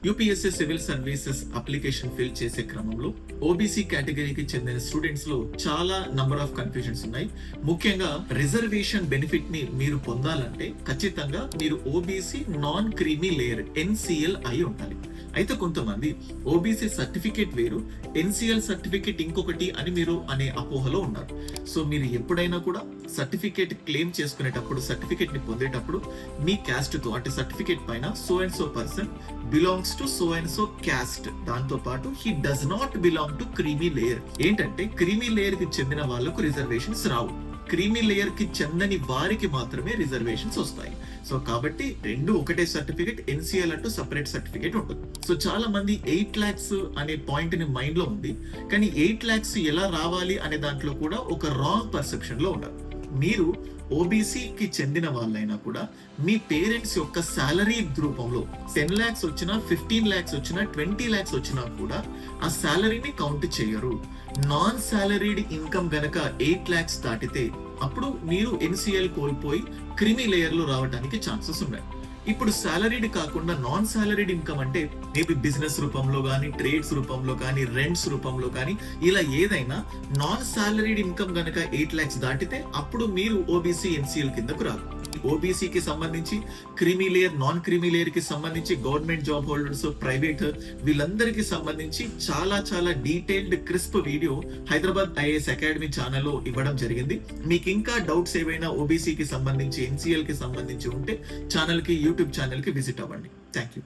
UPSC civil services application fill చేసే క్రమంలో OBC కేటగిరీకి చెందిన స్టూడెంట్స్ లో చాలా నంబర్ ఆఫ్ కన్ఫ్యూజన్స్ ఉన్నాయి. ముఖ్యంగా రిజర్వేషన్ బెనిఫిట్ ని మీరు పొందాలంటే ఖచ్చితంగా మీరు OBC non creamy layer NCL అయి ఉండాలి. అయితే కొంతమంది ఓబీసీ సర్టిఫికేట్ వేరు, ఎన్సీఎల్ సర్టిఫికేట్ ఇంకొకటి అని మీరు అనే అపోహలో ఉన్నారు. సో మీరు ఎప్పుడైనా కూడా సర్టిఫికేట్ క్లెయిమ్ చేసుకునేటప్పుడు, సర్టిఫికేట్ ని పొందేటప్పుడు మీ క్యాస్ట్ తో అంటే సర్టిఫికేట్ పైన so and so person belongs to so and so caste, దాంతో పాటు he does not belong to creamy layer. ఏంటంటే క్రీమీ లేయర్ కి చెందిన వాళ్ళకు రిజర్వేషన్స్ రావు, క్రీమీ లేయర్ కి చెందని వారికి మాత్రమే రిజర్వేషన్స్ వస్తాయి. సో కాబట్టి రెండు ఒకటే సర్టిఫికేట్, ఎన్సీఎల్ అంటూ సపరేట్ సర్టిఫికేట్ ఉంటుంది. సో చాలా మంది 8 lakhs అనే పాయింట్ ని మైండ్ లో ఉంది, కానీ 8 lakhs ఎలా రావాలి అనే దాంట్లో కూడా ఒక రాంగ్ పర్సెప్షన్ లో ఉన్నారు. మీరు ఓబీసీకి చెందిన వాళ్ళైనా కూడా మీ పేరెంట్స్ యొక్క సాలరీ రూపంలో 10 lakhs వచ్చినా, 15 lakhs వచ్చినా, 20 lakhs వచ్చినా కూడా ఆ సాలరీని కౌంట్ చేయరు. నాన్ సాలరీడ్ ఇన్కమ్ గనక 8 lakhs దాటితే అప్పుడు మీరు ఎన్సీఎల్ కోల్పోయి క్రిమీ లేయర్ లో రావడానికి ఛాన్సెస్ ఉన్నాయి. ఇప్పుడు సాలరీడ్ కాకుండా నాన్ సాలరీడ్ ఇన్కమ్ అంటే మేబీ బిజినెస్ రూపంలో కానీ, ట్రేడ్స్ రూపంలో కానీ, రెంట్స్ రూపంలో కానీ, ఇలా ఏదైనా నాన్ సాలరీడ్ ఇన్కమ్ గనక 8 lakhs దాటితే అప్పుడు మీరు ఓబీసీ ఎన్సీఎల్ కిందకు రాదు. ఓబీసీకి సంబంధించి creamy layer, non creamy layer కి సంబంధించి గవర్నమెంట్ జాబ్ హోల్డర్స్, ప్రైవేట్, వీళ్ళందరికీ సంబంధించి చాలా చాలా detailed crisp video Hyderabad IAS academy ఛానల్లో ఇవ్వడం జరిగింది. మీకు ఇంకా డౌట్స్ ఏవైనా ఓబీసీకి సంబంధించి, ఎన్సీఎల్ కి సంబంధించి ఉంటే ఛానల్ కి, యూట్యూబ్ ఛానల్ కి విజిట్ అవ్వండి. Thank you.